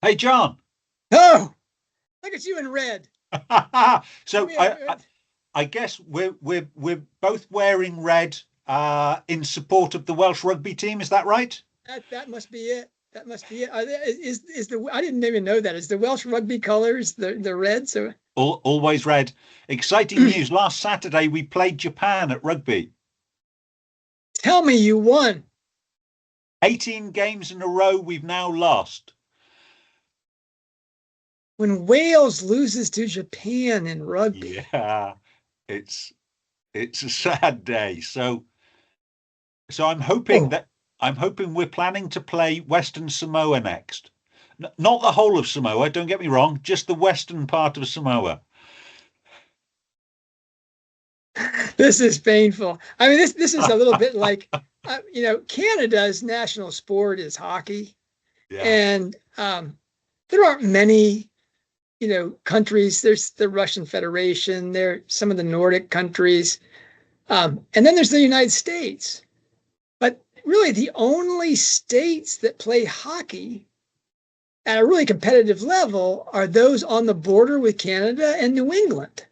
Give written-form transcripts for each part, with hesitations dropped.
Hey, John. Oh, look at you in red. So We have, I guess we're both wearing red in support of the Welsh rugby team. Is that right? that must be it. That must be it. Is the I didn't even know that. Is the Welsh rugby colors the red? So Always red. Exciting news. Last Saturday we played Japan at rugby. tell me you won. 18 games in a row we've now lost. When Wales loses to Japan in rugby. Yeah, it's it's a sad day. So Oh, I'm hoping we're planning to play Western Samoa next. Not the whole of Samoa, don't get me wrong, just the western part of Samoa. this is painful. I mean, this is a little bit like Canada's national sport is hockey, Yeah. and there aren't many countries. There's the Russian Federation. There some of the Nordic countries. And then there's the United States. But really, the only states that play hockey at a really competitive level are those on the border with Canada and New England.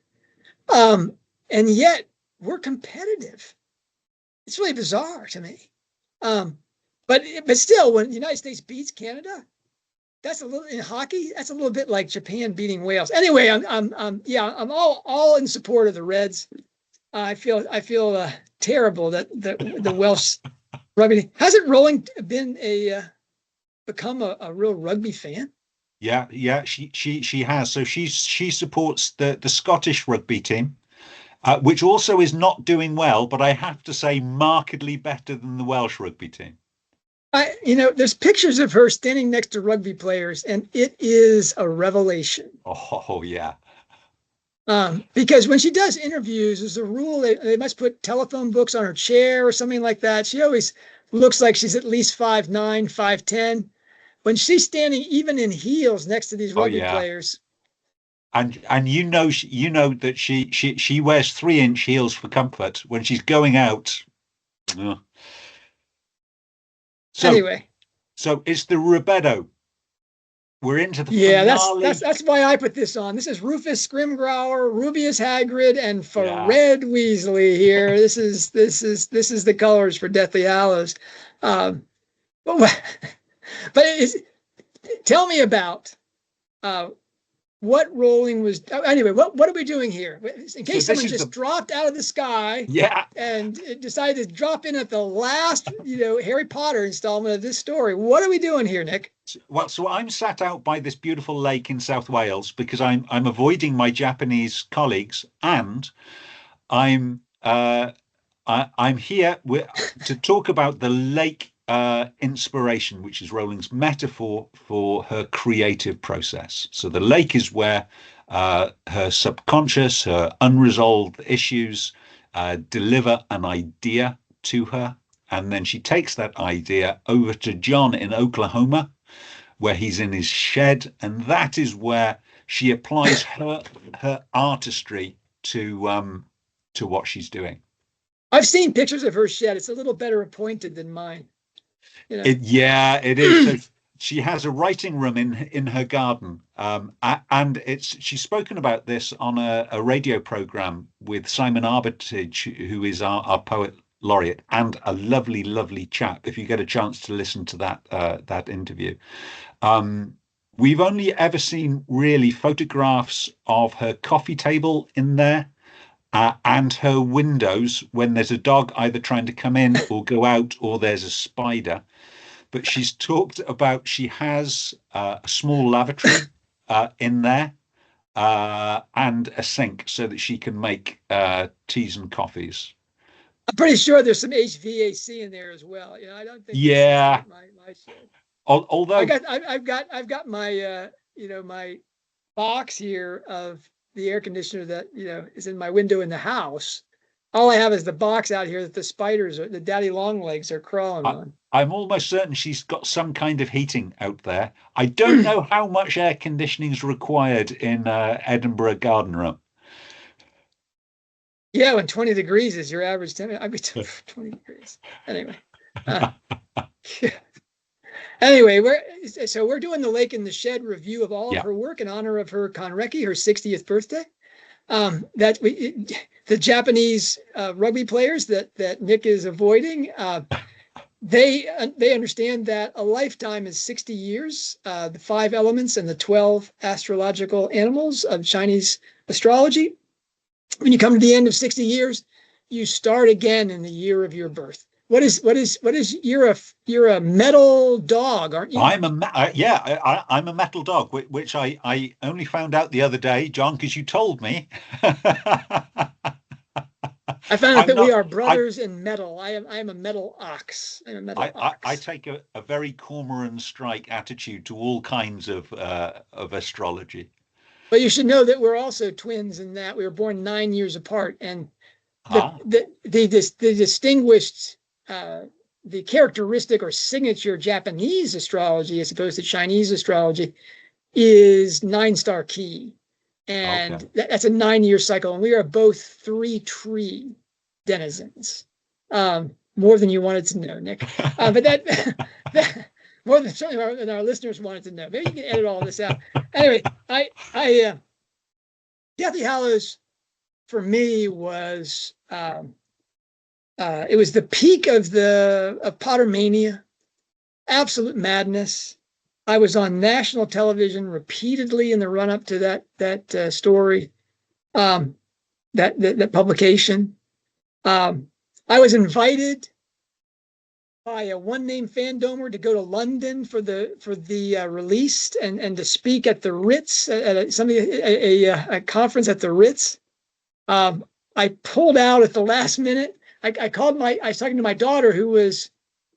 Um, and yet, we're competitive. It's really bizarre to me. Um, but still, when the United States beats Canada, that's a little in hockey. That's a little bit like Japan beating Wales. Anyway, I'm all in support of the Reds. I feel terrible that the Welsh rugby hasn't Rowling been a become a real rugby fan. Yeah, she has. So she supports the Scottish rugby team, which also is not doing well, but I have to say markedly better than the Welsh rugby team. There's pictures of her standing next to rugby players, and it is a revelation. Oh yeah. Because when she does interviews, there's a rule they must put telephone books on her chair or something like that. She always looks like she's at least 5'9", 5'10". When she's standing even in heels next to these Oh rugby yeah. players, And you know that she wears 3-inch heels for comfort when she's going out. Ugh. So anyway, so it's the Rubedo. We're into the yeah, that's that's finale. that's why I put this on. This is Rufus Scrimgeour, Rubius Hagrid, and Yeah. Fred Weasley here. This is the colors for Deathly Hallows. Um, but but tell me about uh, what Rowling was. Anyway, what are we doing here? In So case this someone is just the dropped out of the sky yeah. and decided to drop in at the last, Harry Potter installment of this story. What are we doing here, Nick? Well, so I'm sat out by this beautiful lake in South Wales because I'm avoiding my Japanese colleagues, and I'm I'm here to talk about the lake inspiration, which is Rowling's metaphor for her creative process. So the lake is where her subconscious, her unresolved issues deliver an idea to her. And then she takes that idea over to John in Oklahoma, where he's in his shed. And that is where she applies her artistry to what she's doing. I've seen pictures of her shed. It's a little better appointed than mine. You know. Yeah, it is. So she has a writing room in her garden, and it's she's spoken about this on a radio program with Simon Armitage, who is our poet laureate, and a lovely, lovely chap. If you get a chance to listen to that interview, um, we've only ever seen really photographs of her coffee table in there. And her windows when there's a dog either trying to come in or go out, or there's a spider, but she's talked about she has a small lavatory in there and a sink so that she can make teas and coffees. I'm pretty sure there's some HVAC in there as well. I don't think this is Yeah, like my shed. I although got I've got my my box here of the air conditioner that is in my window in the house. All I have is the box out here that the daddy long legs are crawling I, on. I'm almost certain she's got some kind of heating out there. I don't know how much air conditioning is required in Edinburgh garden room. Yeah, when 20 degrees is your average temperature, I'd be 20 degrees. Anyway, uh, yeah. Anyway, we're doing the Lake in the Shed review of all of Yeah. her work in honor of her Konreki, her 60th birthday. The Japanese rugby players that Nick is avoiding, they understand that a lifetime is 60 years, the 5 elements and the 12 astrological animals of Chinese astrology. When you come to the end of 60 years, you start again in the year of your birth. What is you're a metal dog, aren't you? I'm I'm a metal dog, which I only found out the other day, John, because you told me. I found out that we are I brothers in metal. I am a metal ox. I'm a metal ox. I take a very Cormoran strike attitude to all kinds of astrology. But you should know that we're also twins in that we were born 9 years apart, and the distinguished the characteristic or signature Japanese astrology as opposed to Chinese astrology is 9-star key. And that's a 9-year cycle. And we are both 3 tree denizens. More than you wanted to know, Nick. But that more than certainly than our listeners wanted to know. Maybe you can edit all of this out. Anyway, Deathly Hallows for me was it was the peak of Pottermania, absolute madness. I was on national television repeatedly in the run-up to that story, that publication. I was invited by a one-name fandomer to go to London for the release and to speak at the Ritz at a conference at the Ritz. I pulled out at the last minute. I was talking to my daughter who was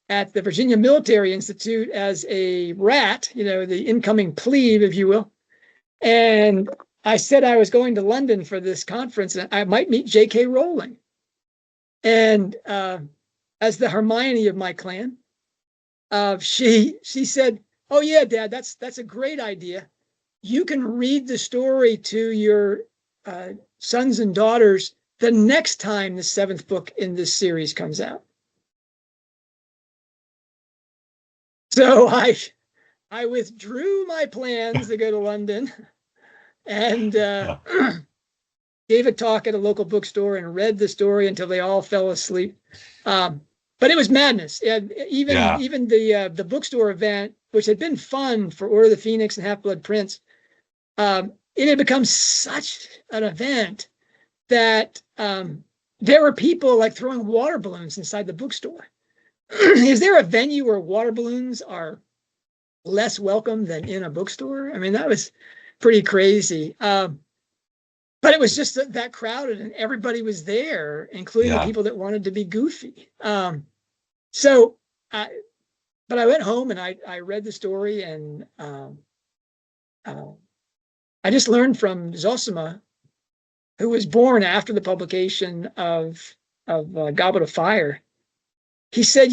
at the Virginia Military Institute as a rat, the incoming plebe, if you will. And I said I was going to London for this conference and I might meet J.K. Rowling. And as the Hermione of my clan, she said, "Oh yeah, Dad, that's a great idea. You can read the story to your sons and daughters the next time the 7th book in this series comes out." So I withdrew my plans to go to London and gave a talk at a local bookstore and read the story until they all fell asleep. But it was madness. Even the bookstore event, which had been fun for Order of the Phoenix and Half-Blood Prince, it had become such an event that there were people like throwing water balloons inside the bookstore. Is there a venue where water balloons are less welcome than in a bookstore? I mean, that was pretty crazy. But it was just that crowded and everybody was there, including the people that wanted to be goofy. But I went home and I read the story and I just learned from Zosima, who was born after the publication of Goblet of Fire. He said,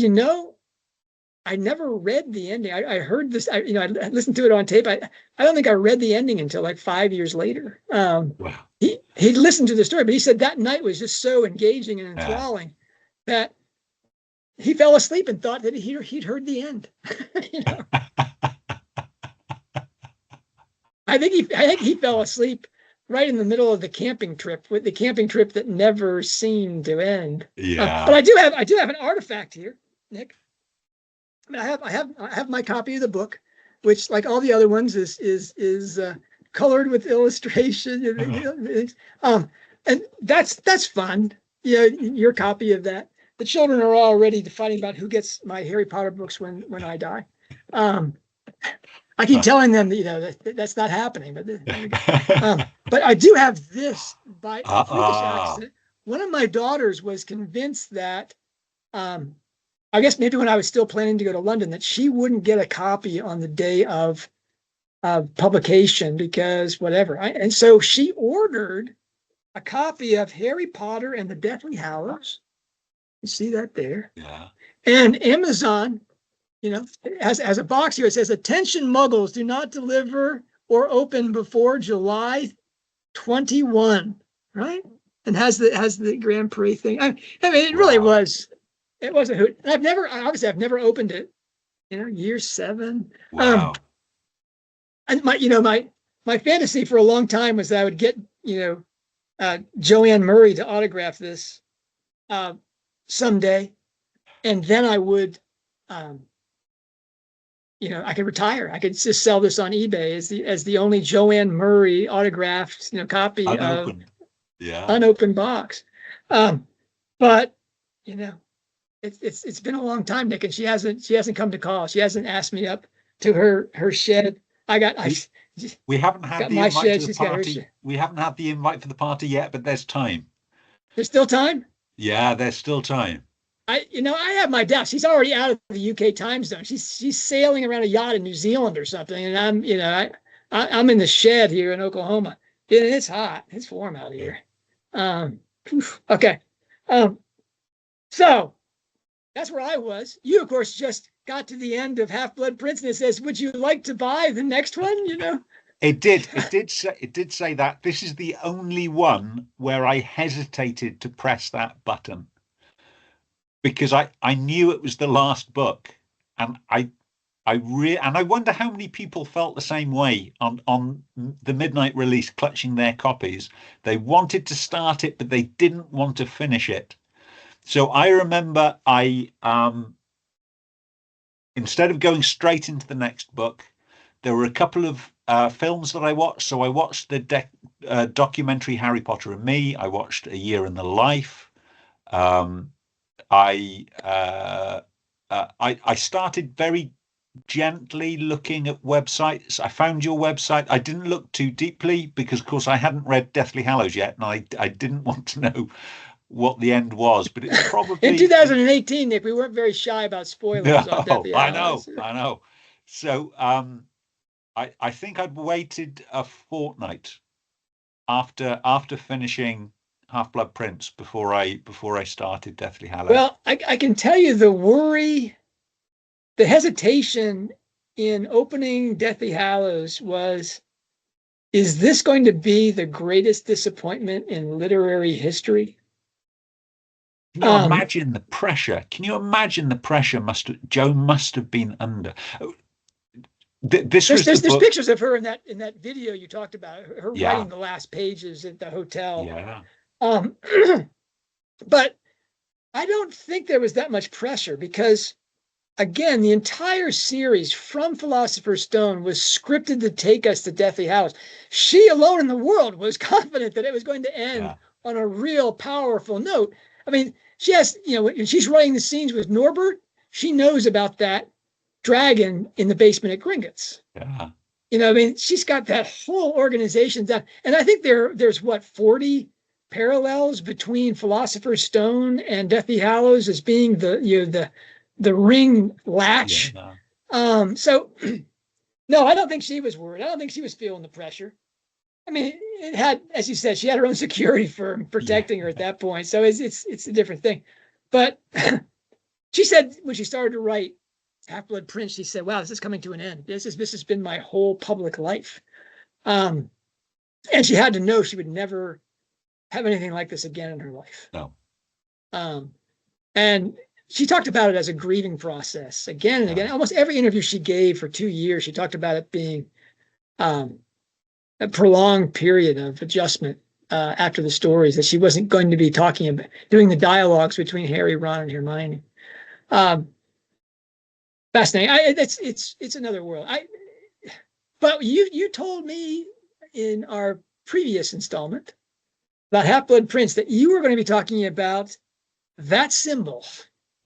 I never read the ending. I heard this, I listened to it on tape. I don't think I read the ending until like 5 years later. Wow. He listened to the story, but he said that night was just so engaging and enthralling that he fell asleep and thought that he'd heard the end. I think he fell asleep right in the middle of the camping trip, with the camping trip that never seemed to end. But I do have an artifact here, Nick. I mean, I have my copy of the book, which, like all the other ones, is colored with illustration. And that's fun. Your copy of that. The children are already fighting about who gets my Harry Potter books when I die. I keep telling them that that's not happening, but I do have this by freakish accident. One of my daughters was convinced that, I guess maybe when I was still planning to go to London, that she wouldn't get a copy on the day of publication because whatever. And so she ordered a copy of Harry Potter and the Deathly Hallows. You see that there? Yeah. And Amazon, has a box here. It says, "Attention Muggles, do not deliver or open before July 21." Right? And has the Grand Prix thing. I mean, it really was. It was a hoot. And I've never opened it. year 7. Wow. And my fantasy for a long time was that I would get, Joanne Murray to autograph this someday. And then I would, I could retire. I could just sell this on eBay as the only Joanne Murray autographed, copy Unopened. of Yeah. unopened box. But it's been a long time, Nick, and she hasn't come to call. She hasn't asked me up to her shed. We haven't had got the my invite shed. to the She's got her party. shed. We haven't had the invite for the party yet, but there's time. There's still time. Yeah, there's still time. I have my doubts. She's already out of the UK time zone. She's sailing around a yacht in New Zealand or something, and I'm in the shed here in Oklahoma. It's hot. It's warm out here. Okay. So that's where I was. You, of course, just got to the end of Half-Blood Prince, and it says, "Would you like to buy the next one?" It did say that. This is the only one where I hesitated to press that button because I knew it was the last book, and I wonder how many people felt the same way on the midnight release, clutching their copies. They wanted to start it, but they didn't want to finish it. So I remember instead of going straight into the next book, there were a couple of films that I watched. So I watched the documentary Harry Potter and Me. I watched A Year in the Life. I started very gently looking at websites. I found your website. I didn't look too deeply because, of course, I hadn't read Deathly Hallows yet, and I didn't want to know what the end was. But it's probably in 2018, Nick. We weren't very shy about spoilers on Deathly Hallows. I know. So I think I'd waited a fortnight after finishing Half-Blood Prince before I started Deathly Hallows. Well, I can tell you the worry, the hesitation in opening Deathly Hallows was, is this going to be the greatest disappointment in literary history? Can you imagine the pressure? Can you imagine the pressure Joe must have been under? There's pictures of her in that video you talked about, her writing the last pages at the hotel. Yeah. But I don't think there was that much pressure because, again, the entire series from Philosopher's Stone was scripted to take us to Deathly Hallows. She alone in the world was confident that it was going to end on a real powerful note. I mean, she has, when she's writing the scenes with Norbert, she knows about that dragon in the basement at Gringotts. Yeah. She's got that whole organization done. And I think there's 40 parallels between Philosopher's Stone and Deathly Hallows as being the ring latch. Yeah, so no, I don't think she was worried. I don't think she was feeling the pressure. I mean, it had, as you said, she had her own security firm protecting her at that point. So it's a different thing. But she said when she started to write Half-Blood Prince, she said, "Wow, this is coming to an end. This has been my whole public life." And she had to know she would never have anything like this again in her life. No. And she talked about it as a grieving process again and again. Almost every interview she gave for 2 years, she talked about it being a prolonged period of adjustment after the stories, that she wasn't going to be doing the dialogues between Harry, Ron, and Hermione. Fascinating. It's another world. But you told me in our previous installment about Half-Blood Prince that you were going to be talking about that symbol.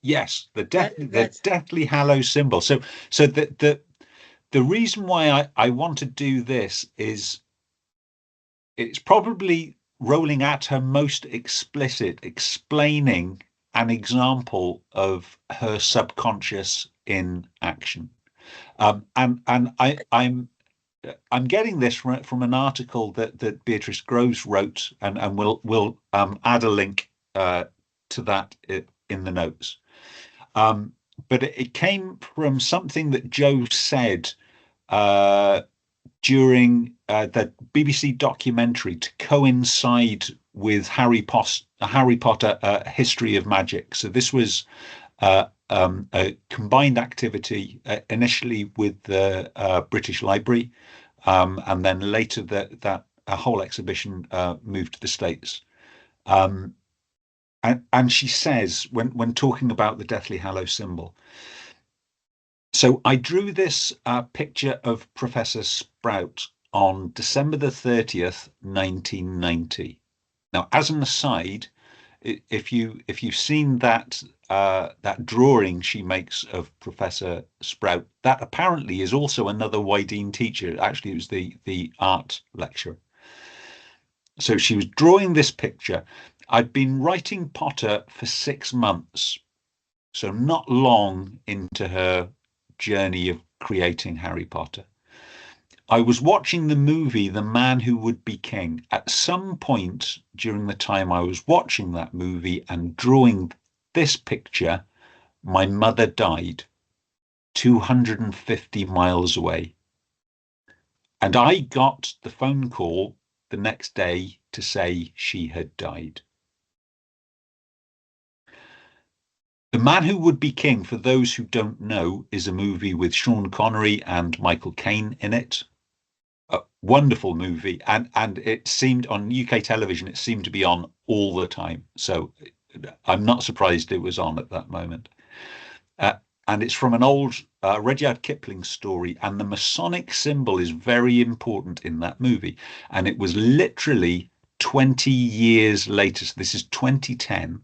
Yes, the Deathly Hallows symbol. So the reason why I want to do this is it's probably Rowling at her most explicit, explaining an example of her subconscious in action. And I'm getting this from an article that Beatrice Groves wrote, and we'll add a link to that in the notes. But it came from something that Joe said during the BBC documentary to coincide with Harry Potter History of Magic. So this was a combined activity initially with the British Library, and then later that a whole exhibition moved to the States. And she says, when talking about the Deathly Hallows symbol, so I drew this picture of Professor Sprout on December the 30th, 1990. Now, as an aside, if you've seen that that drawing she makes of Professor Sprout, that apparently is also another Wydeen teacher. Actually, it was the art lecturer. So she was drawing this picture. I'd been writing Potter for 6 months, so not long into her journey of creating Harry Potter. I was watching the movie The Man Who Would Be King. At some point during the time I was watching that movie and drawing this picture, my mother died 250 miles away. And I got the phone call the next day to say she had died. The Man Who Would Be King, for those who don't know, is a movie with Sean Connery and Michael Caine in it. A wonderful movie, and it seemed on UK television, it seemed to be on all the time. So I'm not surprised it was on at that moment. And it's from an old Rudyard Kipling story, and the Masonic symbol is very important in that movie. And it was literally 20 years later, so this is 2010,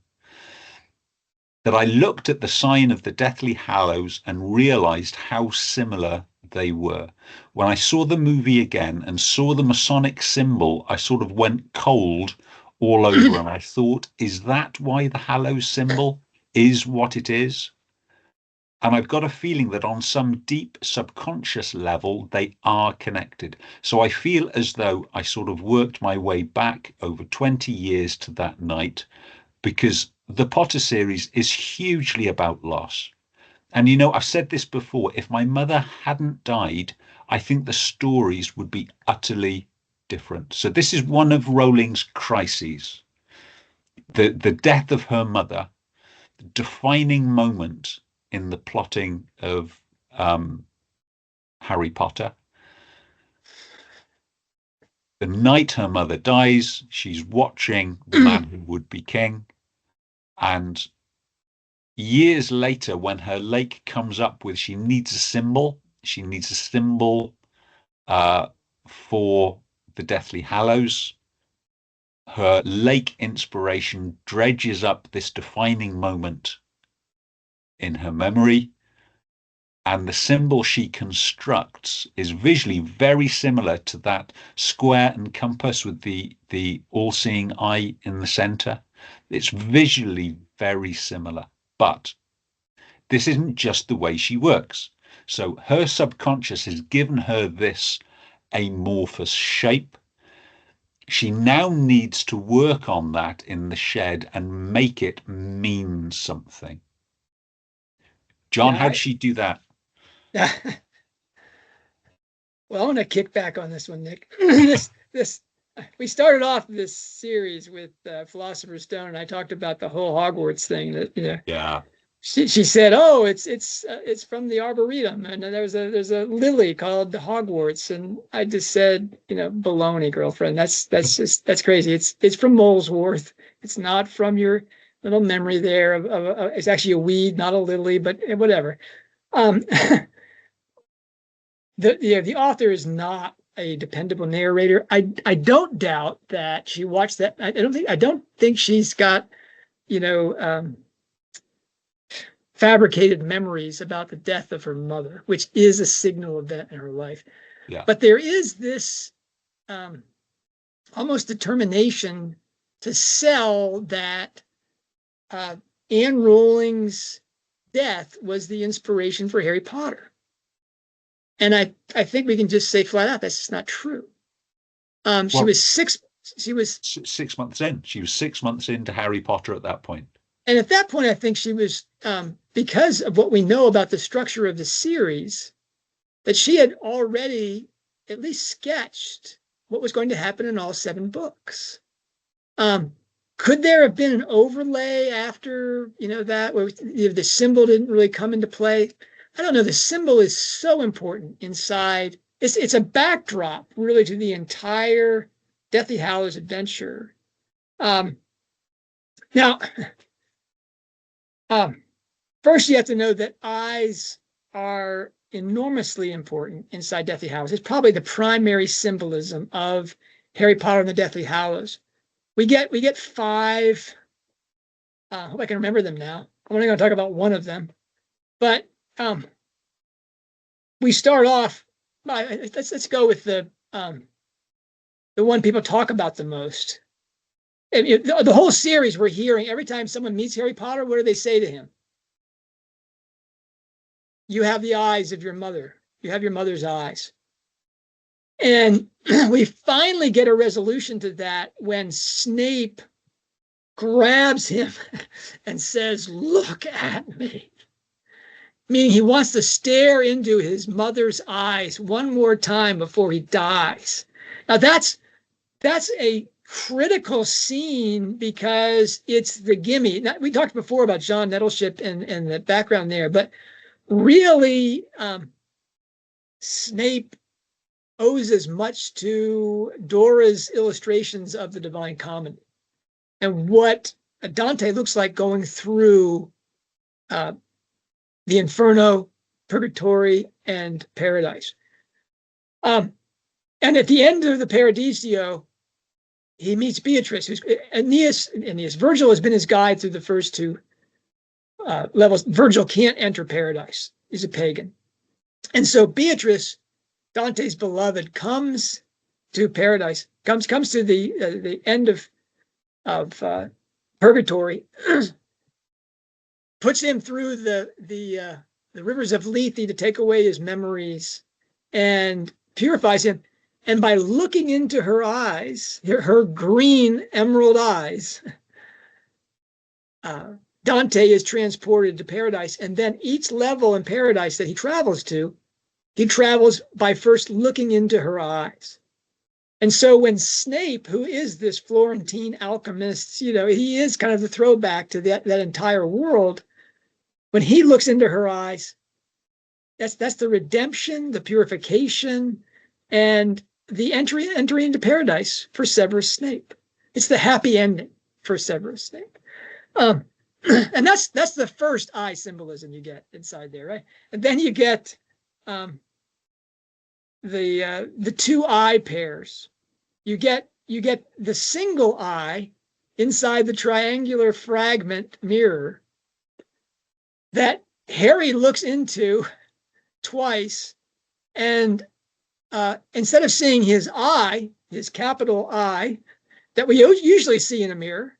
that I looked at the sign of the Deathly Hallows and realized how similar they were. When I saw the movie again and saw the Masonic symbol, I sort of went cold all over, and I thought, is that why the Hallows symbol is what it is? And I've got a feeling that on some deep subconscious level, they are connected. So I feel as though I sort of worked my way back over 20 years to that night, because the Potter series is hugely about loss. And, you know, I've said this before, if my mother hadn't died, I think the stories would be utterly different. So this is one of Rowling's crises. The death of her mother, the defining moment in the plotting of Harry Potter. The night her mother dies, she's watching The Man Who Would Be King. And years later, when her lake comes up with, she needs a symbol. She needs a symbol for the Deathly Hallows. Her lake inspiration dredges up this defining moment in her memory. And the symbol she constructs is visually very similar to that square and compass with the all-seeing eye in the center. It's visually very similar, but this isn't just the way she works. So her subconscious has given her this amorphous shape. She now needs to work on that in the shed and make it mean something. John, how does she do that? Well, I want to kick back on this one, Nick. this we started off this series with Philosopher's Stone, and I talked about the whole Hogwarts thing. That yeah, she said, "Oh, it's from the Arboretum," and there's a lily called the Hogwarts, and I just said, baloney, girlfriend. That's crazy. It's from Molesworth. It's not from your little memory there. It's actually a weed, not a lily, but whatever. The author is not a dependable narrator. I don't doubt that she watched that. I don't think she's got, fabricated memories about the death of her mother, which is a signal event in her life. Yeah. But there is this almost determination to sell that Anne Rowling's death was the inspiration for Harry Potter. And I think we can just say flat out that's just not true. She was 6 months in. She was 6 months into Harry Potter at that point. And at that point, I think she was, because of what we know about the structure of the series, that she had already at least sketched what was going to happen in all 7 books. Could there have been an overlay after, that where the symbol didn't really come into play? I don't know. The symbol is so important inside. It's a backdrop really to the entire Deathly Hallows adventure. Now, first you have to know that eyes are enormously important inside Deathly Hallows. It's probably the primary symbolism of Harry Potter and the Deathly Hallows. We get 5. I hope I can remember them now. I'm only going to talk about one of them, but we start off. Let's go with the one people talk about the most. The whole series we're hearing every time someone meets Harry Potter. What do they say to him? You have the eyes of your mother. You have your mother's eyes. And we finally get a resolution to that when Snape grabs him and says, "Look at me." Meaning he wants to stare into his mother's eyes one more time before he dies. Now that's a critical scene because it's the gimme. Now, we talked before about John Nettleship and the background there, but really Snape owes as much to Dora's illustrations of the Divine Comedy and what Dante looks like going through the Inferno, Purgatory, and Paradise. And at the end of the Paradiso, he meets Beatrice, who's Aeneas. Virgil has been his guide through the first 2 levels. Virgil can't enter Paradise. He's a pagan. And so Beatrice, Dante's beloved, comes to Paradise, comes to the end of Purgatory, puts him through the rivers of Lethe to take away his memories, and purifies him. And by looking into her eyes, her green emerald eyes, Dante is transported to Paradise. And then each level in Paradise that he travels to, he travels by first looking into her eyes. And so when Snape, who is this Florentine alchemist, he is kind of the throwback to that entire world. When he looks into her eyes, that's the redemption, the purification, and the entry into Paradise for Severus Snape. It's the happy ending for Severus Snape. And that's the first eye symbolism you get inside there, right? And then you get the 2 eye pairs. You get the single eye inside the triangular fragment mirror that Harry looks into twice, and instead of seeing his eye, his capital I, that we usually see in a mirror,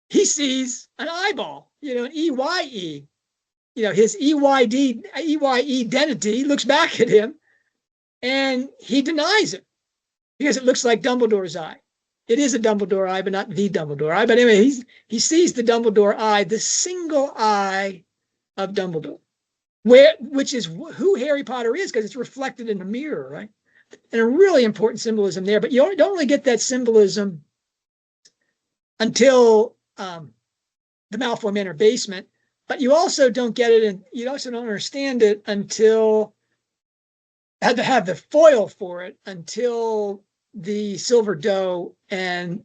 he sees an eyeball, an EYE. His EYE identity looks back at him, and he denies it because it looks like Dumbledore's eye. It is a Dumbledore eye, but not the Dumbledore eye. But anyway, he sees the Dumbledore eye, the single eye of Dumbledore, which is who Harry Potter is, because it's reflected in the mirror, right? And a really important symbolism there. But you don't really get that symbolism until the Malfoy Manor basement. But you also don't get it, and you also don't understand it until had to have the foil for it until the Silver Doe and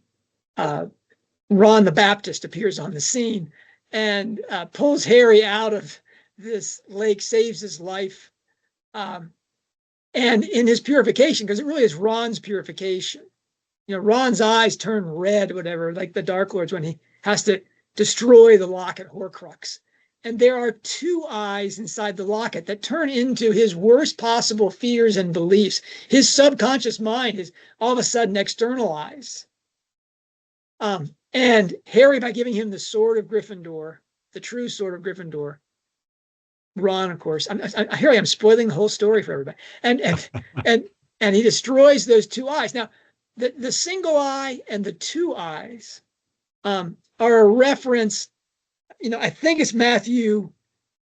Ron the Baptist appears on the scene and pulls Harry out of this lake, saves his life, and in his purification, because it really is Ron's purification. Ron's eyes turn red, whatever, like the Dark Lord's when he has to destroy the locket Horcrux. And there are 2 eyes inside the locket that turn into his worst possible fears and beliefs. His subconscious mind is all of a sudden externalized. And Harry, by giving him the sword of Gryffindor, the true sword of Gryffindor, Ron, of course, here I am spoiling the whole story for everybody. And he destroys those 2 eyes. Now, the single eye and the 2 eyes are a reference. I think it's Matthew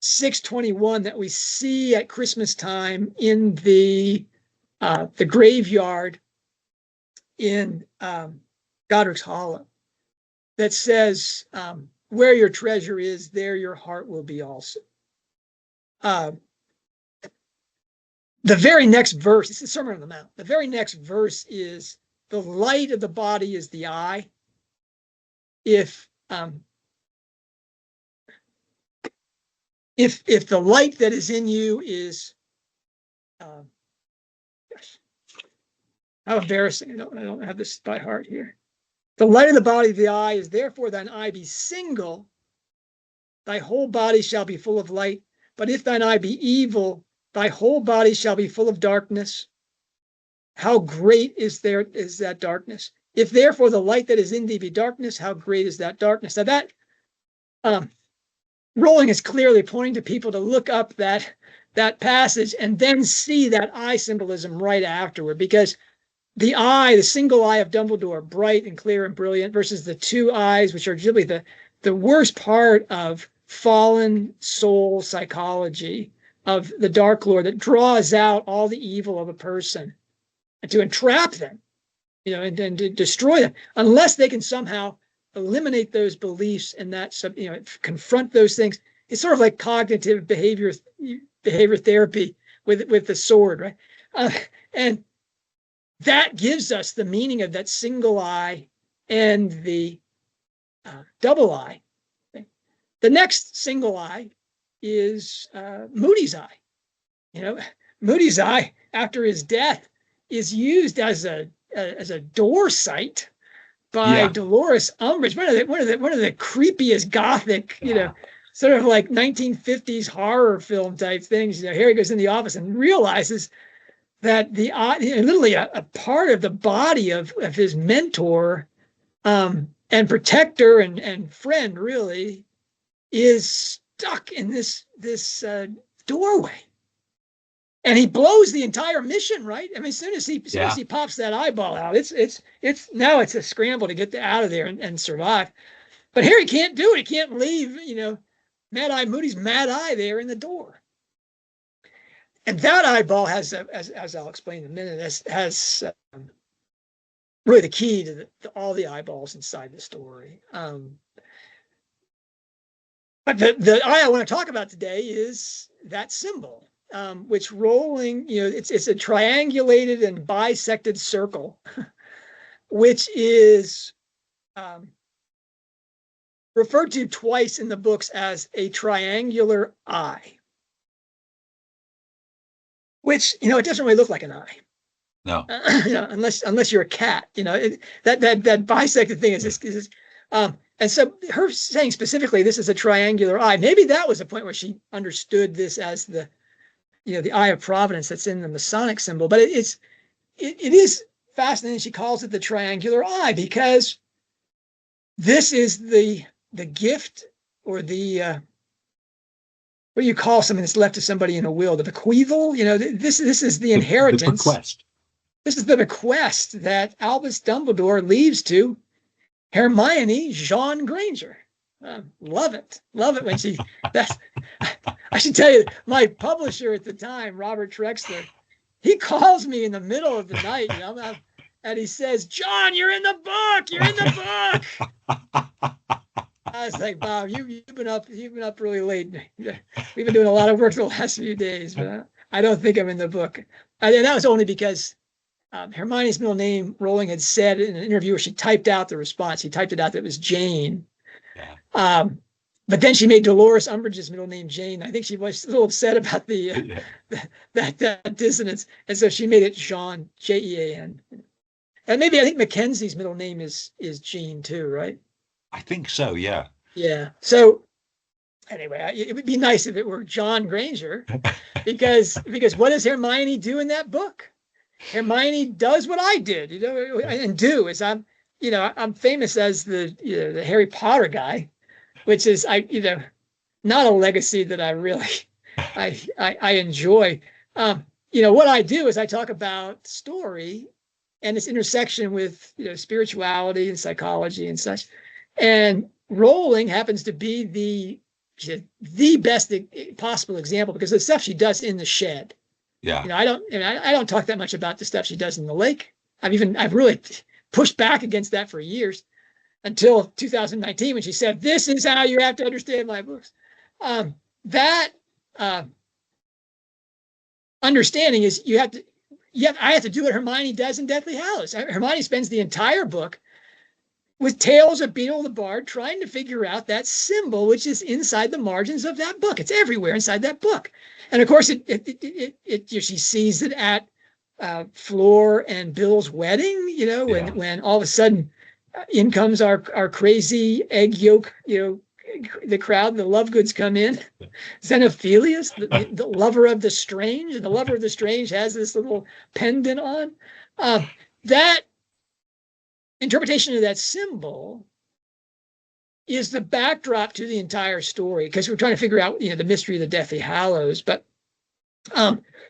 6:21 that we see at Christmas time in the graveyard in Godric's Hollow. that says, where your treasure is, there your heart will be also. The very next verse, it's the Sermon on the Mount. The very next verse is, the light of the body is the eye. If the light that is in you is, gosh, how embarrassing! I don't have this by heart here. The light of the body of the eye is, therefore thine eye be single, thy whole body shall be full of light. But if thine eye be evil, thy whole body shall be full of darkness. How great is that darkness? If therefore the light that is in thee be darkness, how great is that darkness? Now that Rowling is clearly pointing to people to look up that passage and then see that eye symbolism right afterward, because the eye, the single eye of Dumbledore, bright and clear and brilliant, versus the two eyes, which are really the worst part of fallen soul psychology of the Dark Lord, that draws out all the evil of a person and to entrap them, and to destroy them, unless they can somehow eliminate those beliefs and that, confront those things. It's sort of like cognitive behavior therapy with the sword, right? And that gives us the meaning of that single eye and the double eye. The next single eye is Moody's eye. Moody's eye, after his death, is used as a door site by Dolores Umbridge, one of the creepiest gothic, sort of like 1950s horror film type things. Harry goes in the office and realizes that the literally a part of the body of his mentor and protector and friend really is stuck in this doorway. And he blows the entire mission, right? I mean, as soon as he pops that eyeball out, it's now it's a scramble to get out of there and survive. But Harry can't do it. He can't leave, Mad Eye Moody's mad eye there in the door. And that eyeball has, as I'll explain in a minute, has really the key to all the eyeballs inside the story. But the eye I want to talk about today is that symbol. Which Rowling, it's a triangulated and bisected circle, which is referred to twice in the books as a triangular eye, which, it doesn't really look like an eye. No. Unless you're a cat, that bisected thing is and so her saying specifically this is a triangular eye, maybe that was a point where she understood this as the eye of providence that's in the Masonic symbol. But it is fascinating. She calls it the triangular eye because this is the gift, or the what do you call something that's left to somebody in a will? The bequeathal. This is the inheritance. The bequest. This is the bequest that Albus Dumbledore leaves to Hermione Jean Granger. Love it when she. I should tell you, my publisher at the time, Robert Trexler, he calls me in the middle of the night, and he says, "John, you're in the book. You're in the book." I was like, "Bob, you've been up really late. We've been doing a lot of work the last few days, but I don't think I'm in the book." And that was only because Hermione's middle name, Rowling had said in an interview where she typed out the response. She typed it out that it was Jane. Yeah. But then she made Dolores Umbridge's middle name Jane. I think she was a little upset about that dissonance, and so she made it Jean, Jean. And I think Mackenzie's middle name is Jean too, right? I think so. Yeah. Yeah. So anyway, it would be nice if it were John Granger, because what does Hermione do in that book? Hermione does what I did, and do is I'm famous as the Harry Potter guy, which is not a legacy that I really I enjoy. What I do is I talk about story and its intersection with spirituality and psychology and such. And Rowling happens to be the best possible example because of the stuff she does in the shed. Yeah. I don't talk that much about the stuff she does in the lake. I've really pushed back against that for years. until 2019 when she said, "This is how you have to understand my books." That understanding is I have to do what Hermione does in Deathly Hallows. Hermione spends the entire book with Tales of Beedle the Bard trying to figure out that symbol which is inside the margins of that book. It's everywhere inside that book. And of course, she sees it at Fleur and Bill's wedding, when all of a sudden in comes our crazy egg yolk, the crowd, the Lovegoods come in. Xenophilius, the lover of the strange, and the lover of the strange has this little pendant on. That interpretation of that symbol is the backdrop to the entire story, because we're trying to figure out, the mystery of the Deathly Hallows. But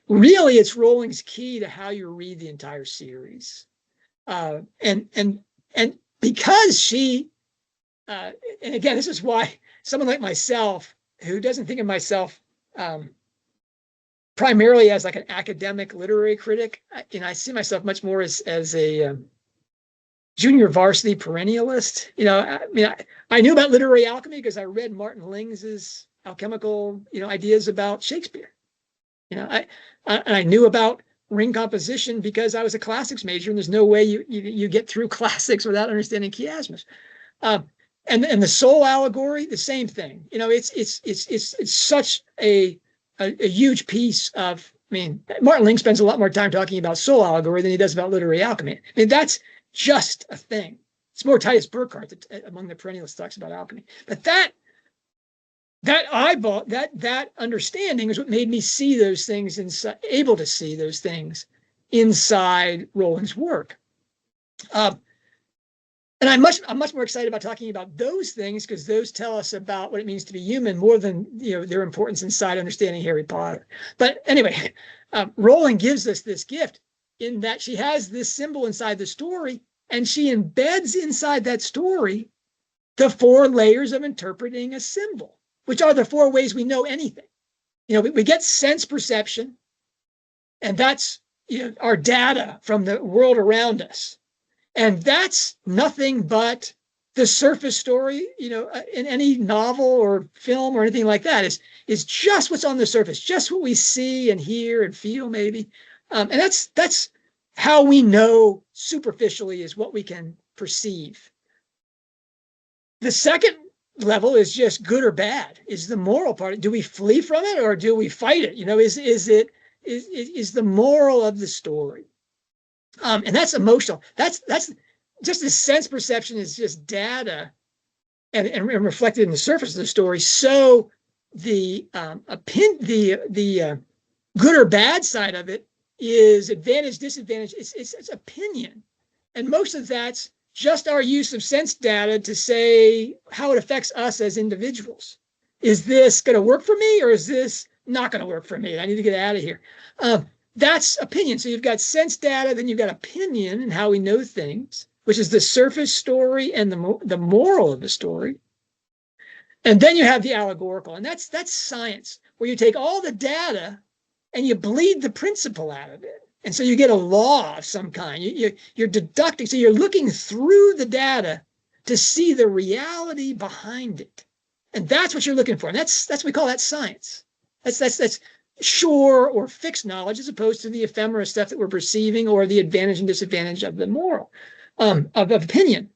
really, it's Rowling's key to how you read the entire series, and because she, and again, this is why someone like myself, who doesn't think of myself primarily as like an academic literary critic, I see myself much more as a junior varsity perennialist. I knew about literary alchemy because I read Martin Lings's alchemical, ideas about Shakespeare. I knew about ring composition because I was a classics major, and there's no way you get through classics without understanding chiasmus. And the soul allegory, the same thing. It's such a huge piece of. Martin Ling spends a lot more time talking about soul allegory than he does about literary alchemy. That's just a thing. It's more Titus Burckhardt that, among the perennialists, talks about alchemy. But that understanding is what made me see those things able to see those things inside Rowling's work. And I'm much more excited about talking about those things, because those tell us about what it means to be human more than their importance inside understanding Harry Potter. But anyway, Rowling gives us this gift in that she has this symbol inside the story, and she embeds inside that story the 4 layers of interpreting a symbol, which are the 4 ways we know anything. We get sense perception, and that's our data from the world around us. And that's nothing but the surface story, in any novel or film or anything like that, is just what's on the surface, just what we see and hear and feel, maybe. And that's how we know superficially, is what we can perceive. The second level is just good or bad, is the moral part. Do we flee from it or do we fight it? Is the moral of the story. And that's emotional. That's just the sense perception is just data and reflected in the surface of the story. So the good or bad side of it is advantage, disadvantage. It's opinion. And most of that's just our use of sense data to say how it affects us as individuals. Is this going to work for me, or is this not going to work for me? I need to get out of here. That's opinion. So you've got sense data, then you've got opinion and how we know things, which is the surface story and the moral of the story. And then you have the allegorical, and that's science, where you take all the data and you bleed the principle out of it. And so you get a law of some kind. You're deducting. So you're looking through the data to see the reality behind it. And that's what you're looking for. And that's what we call that science. That's sure or fixed knowledge, as opposed to the ephemera stuff that we're perceiving, or the advantage and disadvantage of the moral, of opinion.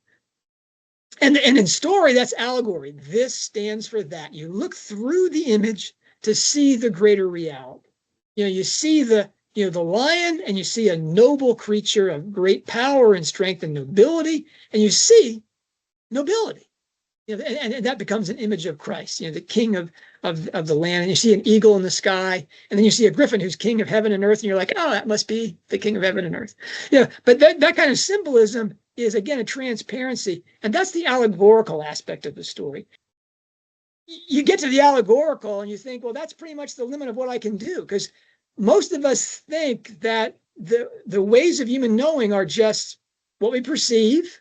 And in story, that's allegory. This stands for that. You look through the image to see the greater reality. You see the lion, and you see a noble creature of great power and strength and nobility, and you see nobility. And that becomes an image of Christ, the king of the land. And you see an eagle in the sky, and then you see a griffin who's king of heaven and earth, and you're like, oh, that must be the king of heaven and earth. But that kind of symbolism is, again, a transparency, and that's the allegorical aspect of the story. You get to the allegorical, and you think, well, that's pretty much the limit of what I can do, because most of us think that the ways of human knowing are just what we perceive,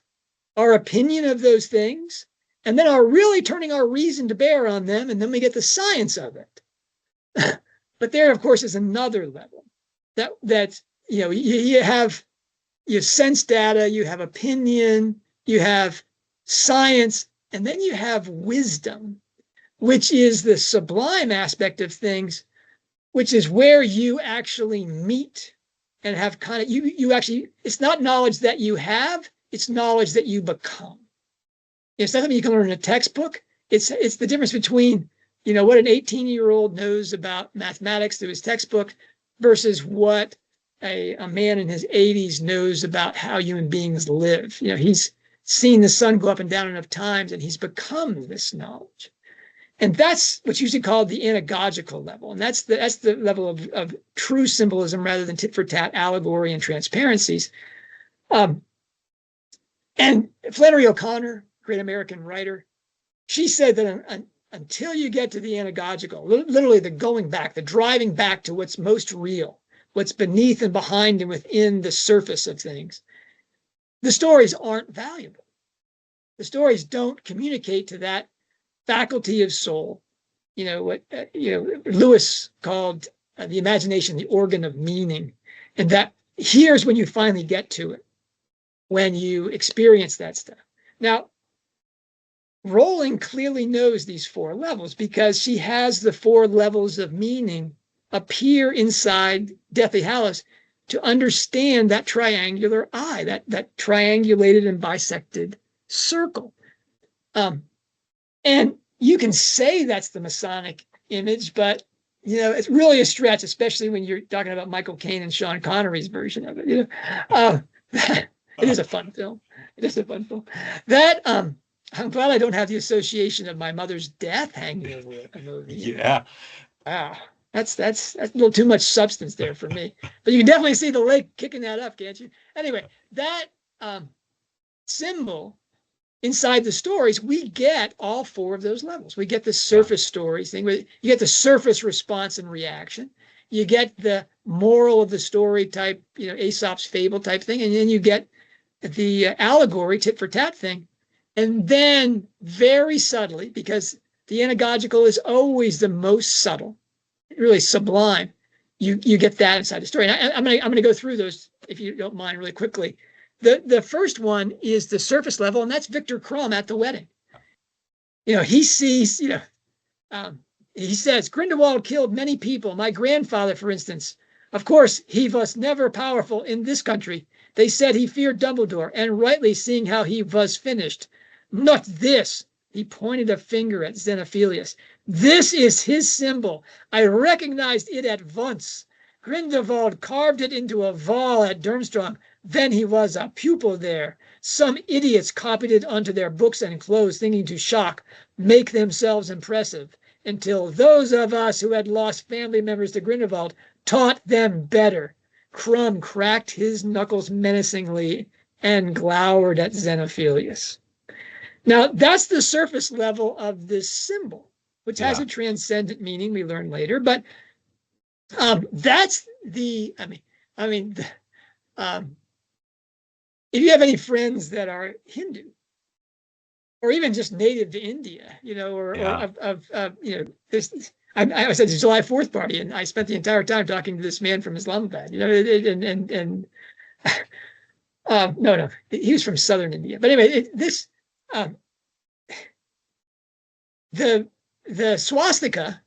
our opinion of those things, and then are really turning our reason to bear on them, and then we get the science of it. But there, of course, is another level that you have sense data, you have opinion, you have science, and then you have wisdom, which is the sublime aspect of things, which is where you actually meet and have kind of, you actually, it's not knowledge that you have, it's knowledge that you become. It's not something you can learn in a textbook. It's the difference between, what an 18-year-old knows about mathematics through his textbook versus what a man in his 80s knows about how human beings live. He's seen the sun go up and down enough times, and he's become this knowledge. And that's what's usually called the anagogical level. And that's the level of true symbolism rather than tit for tat allegory and transparencies. And Flannery O'Connor, great American writer, she said that until you get to the anagogical, literally the going back, the driving back to what's most real, what's beneath and behind and within the surface of things, the stories aren't valuable. The stories don't communicate to that faculty of soul, what Lewis called the imagination, the organ of meaning. And that here's when you finally get to it, when you experience that stuff. Now, Rowling clearly knows these 4 levels because she has the 4 levels of meaning appear inside Deathly Hallows to understand that triangular eye, that triangulated and bisected circle. And you can say that's the Masonic image, but it's really a stretch, especially when you're talking about Michael Caine and Sean Connery's version of it. It is a fun film. It is a fun film. That I'm glad I don't have the association of my mother's death hanging over a movie. Yeah. Wow. That's a little too much substance there for me. But you can definitely see the lake kicking that up, can't you? Anyway, that symbol inside the stories, we get all 4 of those levels. We get the surface stories thing. You get the surface response and reaction. You get the moral of the story type, Aesop's fable type thing. And then you get the allegory, tit for tat thing. And then very subtly, because the anagogical is always the most subtle, really sublime, you get that inside the story. And I'm gonna go through those, if you don't mind, really quickly. The first one is the surface level, and that's Victor Crumb at the wedding. He sees, he says, Grindelwald killed many people. My grandfather, for instance. Of course, he was never powerful in this country. They said he feared Dumbledore, and rightly, seeing how he was finished. Not this. He pointed a finger at Xenophilius. This is his symbol. I recognized it at once. Grindelwald carved it into a wall at Durmstrang. Then he was a pupil there. Some idiots copied it onto their books and clothes, thinking to shock, make themselves impressive, until those of us who had lost family members to Grindelwald taught them better. Crumb cracked his knuckles menacingly and glowered at Xenophilius. Now, that's the surface level of this symbol, which has a transcendent meaning we learn later. But that's the, if you have any friends that are Hindu, or even just native to India, this, I was at the July 4th party, and I spent the entire time talking to this man from Islamabad, no, he was from southern India. But anyway, the swastika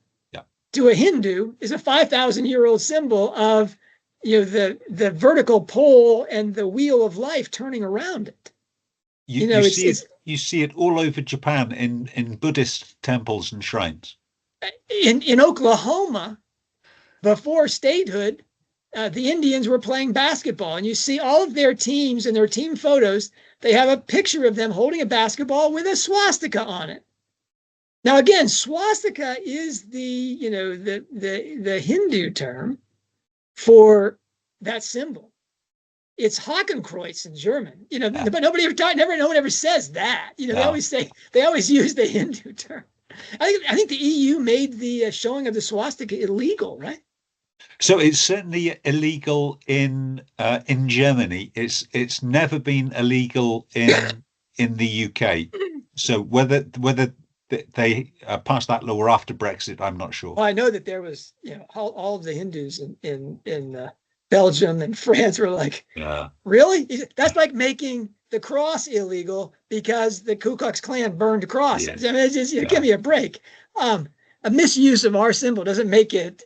to a Hindu is a 5,000-year-old symbol of the vertical pole and the wheel of life turning around it. You see it all over Japan in Buddhist temples and shrines. In Oklahoma, before statehood, the Indians were playing basketball, and you see all of their teams and their team photos. They have a picture of them holding a basketball with a swastika on it. Now, again, swastika is the Hindu term for that symbol. It's Hakenkreuz in German, but no one ever says that. They always use the Hindu term. I think the EU made the showing of the swastika illegal, right? So it's certainly illegal in Germany. It's never been illegal in the UK. So whether they passed that law after Brexit, I'm not sure. Well, I know that there was all of the Hindus in Belgium and France were like, Yeah. really? That's like making the cross illegal because the Ku Klux Klan burned crosses. Yeah. I mean, it's just, give me a break. A misuse of our symbol doesn't make it,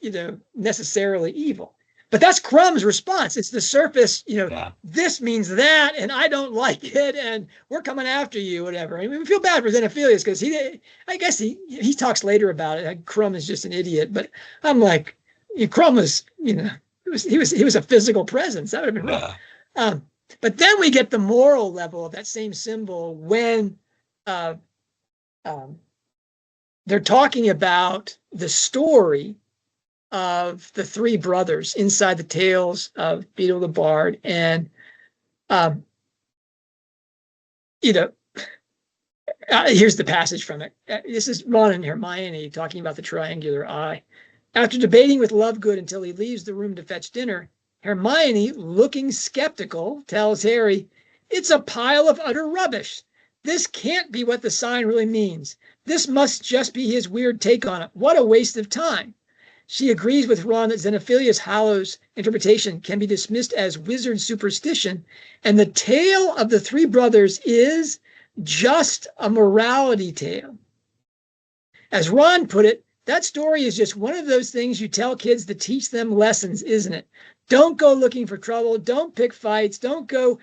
necessarily evil. But that's Crumb's response. It's the surface, Yeah. this means that, and I don't like it, and we're coming after you, whatever. I mean, we feel bad for Xenophilius because I guess he talks later about it. Like, Crumb is just an idiot, but I'm like, Crumb was, he was a physical presence. That would have been rough. Yeah. But then we get the moral level of that same symbol when they're talking about the story of the three brothers inside the tales of Beetle the Bard. And, here's the passage from it. This is Ron and Hermione talking about the triangular eye. After debating with Lovegood until he leaves the room to fetch dinner, Hermione, looking skeptical, tells Harry, "It's a pile of utter rubbish. This can't be what the sign really means. This must just be his weird take on it. What a waste of time." She agrees with Ron that Xenophilius Hallows' interpretation can be dismissed as wizard superstition, and the tale of the three brothers is just a morality tale. As Ron put it, that story is just one of those things you tell kids to teach them lessons, isn't it? Don't go looking for trouble. Don't pick fights. Don't go,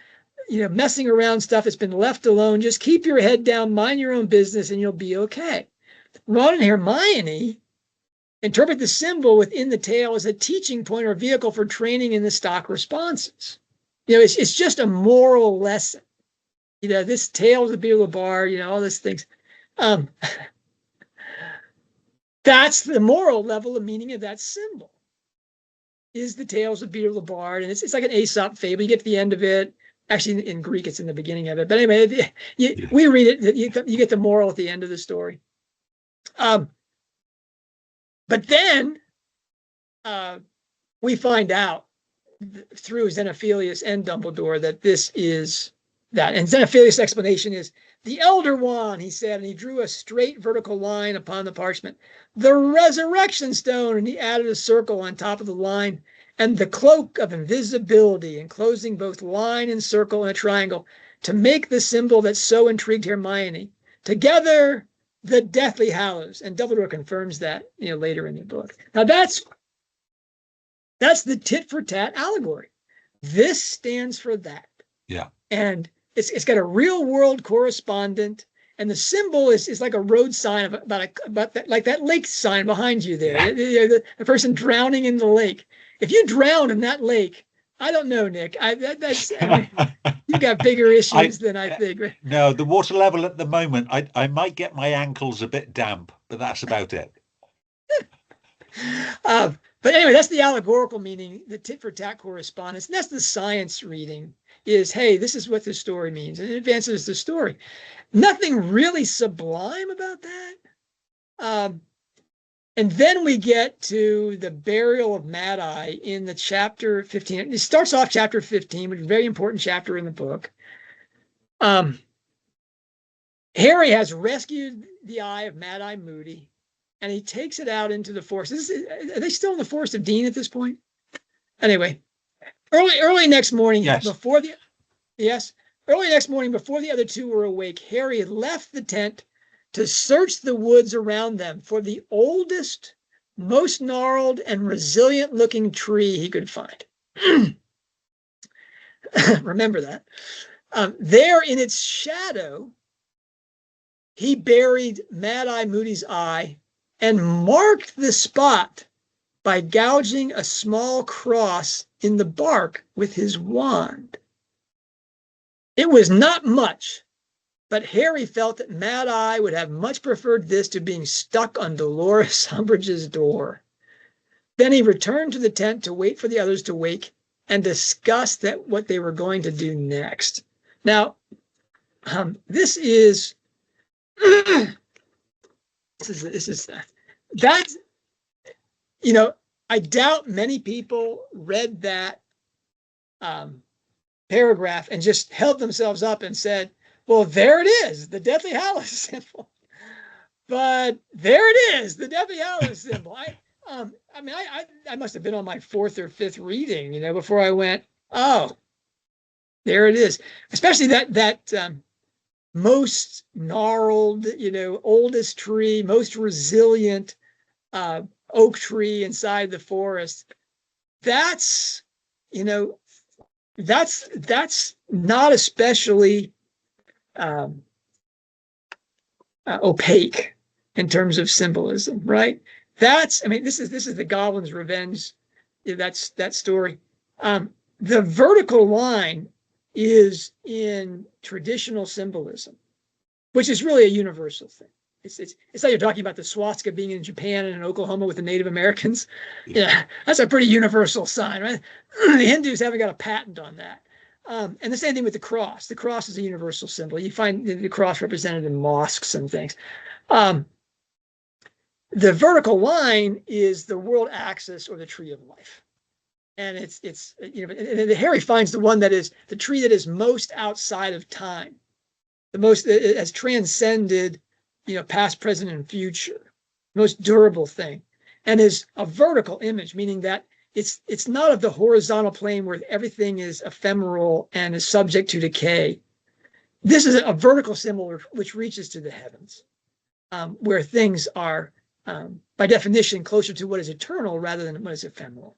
messing around stuff that's been left alone. Just keep your head down, mind your own business, and you'll be okay. Ron and Hermione interpret the symbol within the tale as a teaching point or vehicle for training in the stock responses. It's just a moral lesson. This tale of the Beetle of the Bard, all these things. That's the moral level of meaning of that symbol, is the tales of Beetle the Bard. And it's like an Aesop fable. You get to the end of it. Actually, in Greek, it's in the beginning of it. But anyway, we read it. You get the moral at the end of the story. But then we find out through Xenophilius and Dumbledore that this is that. And Xenophilius' explanation is, "The Elder Wand," he said, and he drew a straight vertical line upon the parchment. "The Resurrection Stone," and he added a circle on top of the line. "And the Cloak of Invisibility," enclosing both line and circle in a triangle, to make the symbol that so intrigued Hermione. Together, the Deathly Hallows. And Dumbledore confirms that, later in the book. Now that's the tit for tat allegory. This stands for that. Yeah. And it's got a real world correspondent, and the symbol is like a road sign about that, like that lake sign behind you there. Yeah. The person drowning in the lake. If you drown in that lake, I don't know, Nick. You got bigger issues than I think. No, the water level at the moment, I might get my ankles a bit damp, but that's about it. But anyway, that's the allegorical meaning, the tit for tat correspondence. And that's the science reading, is, hey, this is what the story means. And it advances the story. Nothing really sublime about that. And then we get to the burial of Mad Eye in the chapter 15. It starts off chapter 15, which is a very important chapter in the book. Harry has rescued the eye of Mad Eye Moody, and he takes it out into the forest. Are they still in the Forest of Dean at this point? Anyway, early next morning, yes. Early next morning, before the other two were awake, Harry had left the tent to search the woods around them for the oldest, most gnarled, and resilient-looking tree he could find. Remember that. There in its shadow, he buried Mad Eye Moody's eye and marked the spot by gouging a small cross in the bark with his wand. It was not much, but Harry felt that Mad Eye would have much preferred this to being stuck on Dolores Umbridge's door. Then he returned to the tent to wait for the others to wake and discuss what they were going to do next. Now, this is that, I doubt many people read that paragraph and just held themselves up and said, well, there it is, the Deathly Hallows symbol. But there it is, the Deathly Hallows symbol. I mean, I must have been on my fourth or fifth reading, before I went, oh, there it is. Especially that most gnarled, oldest tree, most resilient oak tree inside the forest. That's, that's not especially opaque in terms of symbolism, right? This is the Goblin's Revenge. That's that story. The vertical line is in traditional symbolism, which is really a universal thing. It's like you're talking about the swastika being in Japan and in Oklahoma with the Native Americans. Yeah, that's a pretty universal sign, right? The Hindus haven't got a patent on that. And the same thing with the cross. The cross is a universal symbol. You find the cross represented in mosques and things. The vertical line is the world axis or the tree of life. And Harry finds the one that is the tree that is most outside of time, the most has transcended, past, present, and future, most durable thing, and is a vertical image, meaning that it's not of the horizontal plane where everything is ephemeral and is subject to decay. This is a vertical symbol which reaches to the heavens, where things are, by definition, closer to what is eternal rather than what is ephemeral.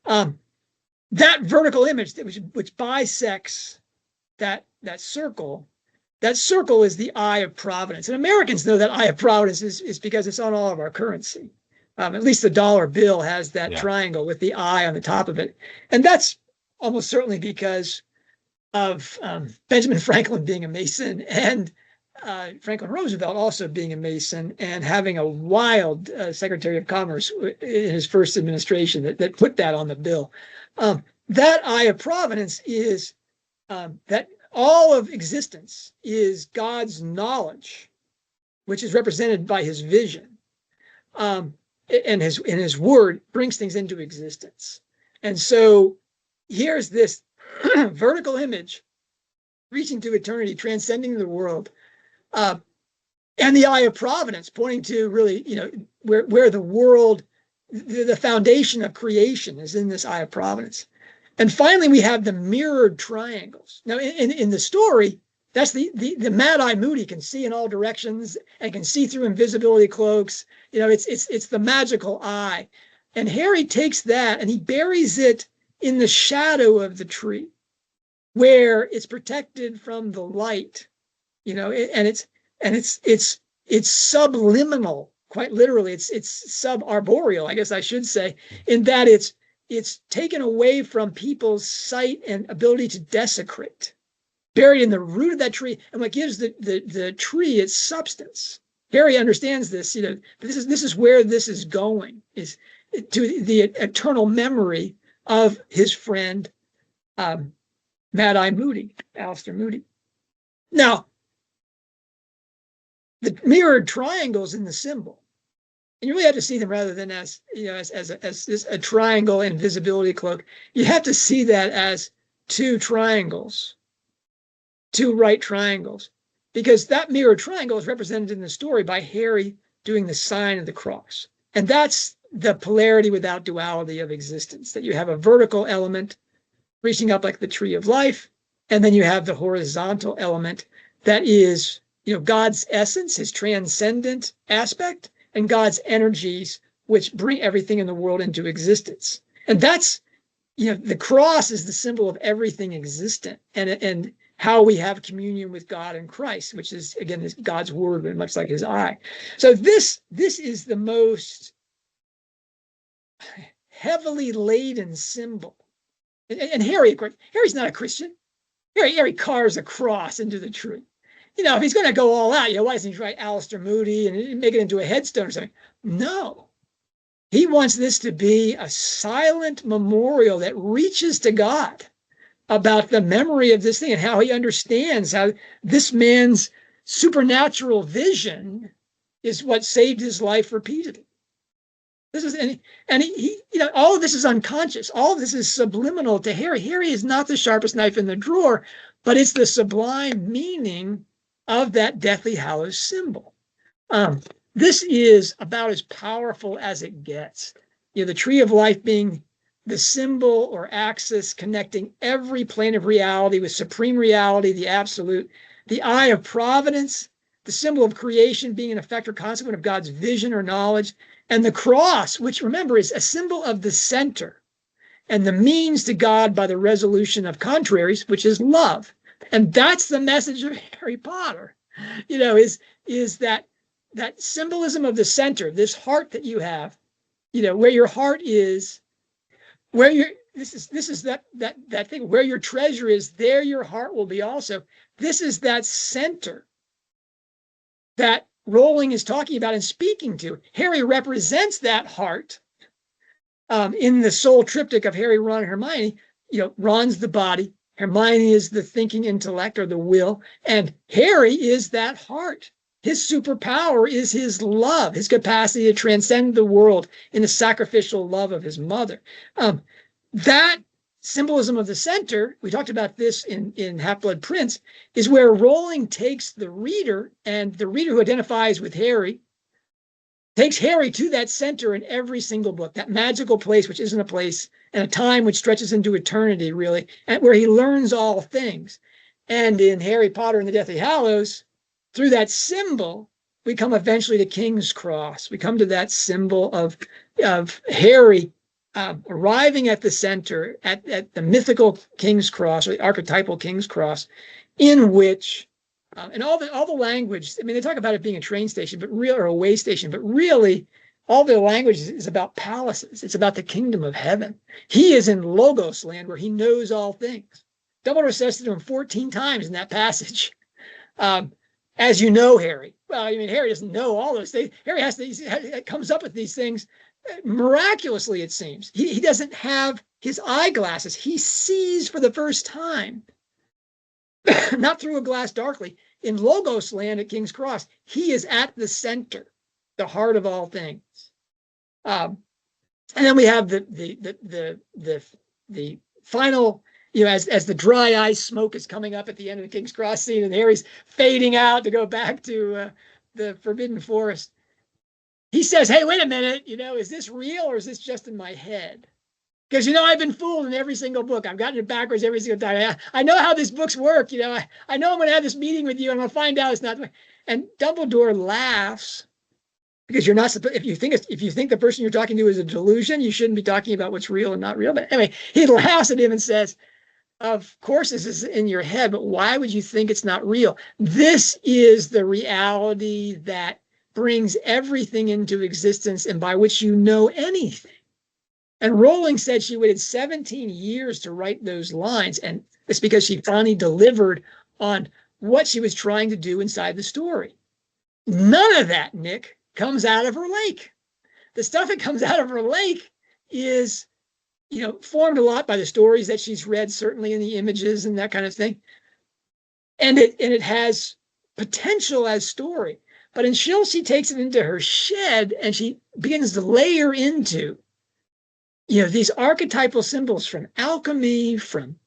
That vertical image which bisects that circle is the eye of providence. And Americans know that eye of providence is because it's on all of our currency. At least the dollar bill has that triangle with the eye on the top of it. And that's almost certainly because of Benjamin Franklin being a Mason and Franklin Roosevelt also being a Mason and having a wild Secretary of Commerce in his first administration that put that on the bill. That eye of providence is that all of existence is God's knowledge, which is represented by his vision. And his word brings things into existence. And so here's this vertical image reaching to eternity, transcending the world, and the eye of providence pointing to really, where the world, the foundation of creation is in this eye of providence. And finally, we have the mirrored triangles. Now, in the story, that's the Mad-Eye Moody can see in all directions and can see through invisibility cloaks. It's the magical eye. And Harry takes that and he buries it in the shadow of the tree, where it's protected from the light. And it's subliminal, quite literally. It's subarboreal, I guess I should say, in that it's taken away from people's sight and ability to desecrate, buried in the root of that tree, and what gives the tree its substance. Harry understands this. This is where this is going, is to the eternal memory of his friend Mad-Eye Moody, Alistair Moody. Now, the mirrored triangles in the symbol, and you really have to see them rather than as a triangle invisibility cloak. You have to see that as two triangles, two right triangles, because that mirrored triangle is represented in the story by Harry doing the sign of the cross. And that's the polarity without duality of existence, that you have a vertical element reaching up like the tree of life, and then you have the horizontal element that is, God's essence, his transcendent aspect, and God's energies, which bring everything in the world into existence. And that's, the cross is the symbol of everything existent and how we have communion with God and Christ, which is, again, God's word, but much like his eye. So this is the most heavily laden symbol. And Harry, of course, Harry's not a Christian. Harry carves a cross into the tree. If he's going to go all out, why doesn't he write Alistair Moody and make it into a headstone or something? No. He wants this to be a silent memorial that reaches to God about the memory of this thing and how he understands how this man's supernatural vision is what saved his life repeatedly. This is, and he all of this is unconscious. All of this is subliminal to Harry. Harry is not the sharpest knife in the drawer, but it's the sublime meaning of that Deathly Hallows symbol. This is about as powerful as it gets. the tree of life being the symbol or axis connecting every plane of reality with supreme reality, the absolute, the eye of providence, the symbol of creation being an effect or consequence of God's vision or knowledge, and the cross, which remember is a symbol of the center and the means to God by the resolution of contraries, which is love. And that's the message of Harry Potter, is that symbolism of the center, this heart that you have, where your heart is, this is that thing, where your treasure is, there your heart will be also. This is that center that Rowling is talking about and speaking to. Harry represents that heart in the soul triptych of Harry, Ron, and Hermione. Ron's the body, Hermione is the thinking intellect or the will, and Harry is that heart. His superpower is his love, his capacity to transcend the world in the sacrificial love of his mother. That symbolism of the center, we talked about this in Half-Blood Prince, is where Rowling takes the reader, and the reader who identifies with Harry takes Harry to that center in every single book, that magical place which isn't a place, and a time which stretches into eternity, really, and where he learns all things. And in Harry Potter and the Deathly Hallows, through that symbol, we come eventually to King's Cross. We come to that symbol of Harry arriving at the center, at the mythical King's Cross, or the archetypal King's Cross, in which, and all the language, they talk about it being a train station, or a way station, but really, all the language is about palaces. It's about the kingdom of heaven. He is in Logos land where he knows all things. Dumbledore says to him 14 times in that passage, as you know, Harry. Well, Harry doesn't know all those things. Harry comes up with these things miraculously, it seems. He doesn't have his eyeglasses. He sees for the first time, not through a glass darkly. In Logos land at King's Cross, he is at the center, the heart of all things. And then we have the final, as the dry ice smoke is coming up at the end of the King's Cross scene, and Harry's fading out to go back to the Forbidden Forest. He says, "Hey, wait a minute, is this real or is this just in my head? Because, I've been fooled in every single book. I've gotten it backwards every single time. I know how these books work. I know I'm going to have this meeting with you and I'm going to find out it's not." And Dumbledore laughs, because you're not supposed, if you think the person you're talking to is a delusion, you shouldn't be talking about what's real and not real. But anyway, he laughs at him and says, "Of course this is in your head, but why would you think it's not real? This is the reality that brings everything into existence and by which you know anything." And Rowling said she waited 17 years to write those lines, and it's because she finally delivered on what she was trying to do inside the story. None of that, Nick, comes out of her lake. The stuff that comes out of her lake is, formed a lot by the stories that she's read, certainly in the images and that kind of thing. And it has potential as story. But until she takes it into her shed and she begins to layer into, these archetypal symbols, from alchemy, from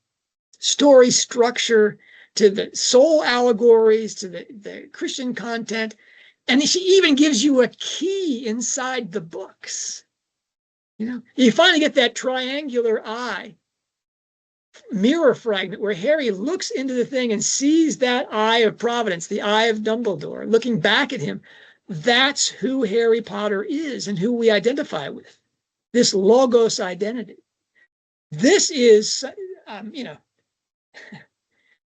story structure, to the soul allegories, to the Christian content, and she even gives you a key inside the books. You finally get that triangular eye mirror fragment where Harry looks into the thing and sees that eye of providence, the eye of Dumbledore, looking back at him. That's who Harry Potter is and who we identify with, this Logos identity. This is, I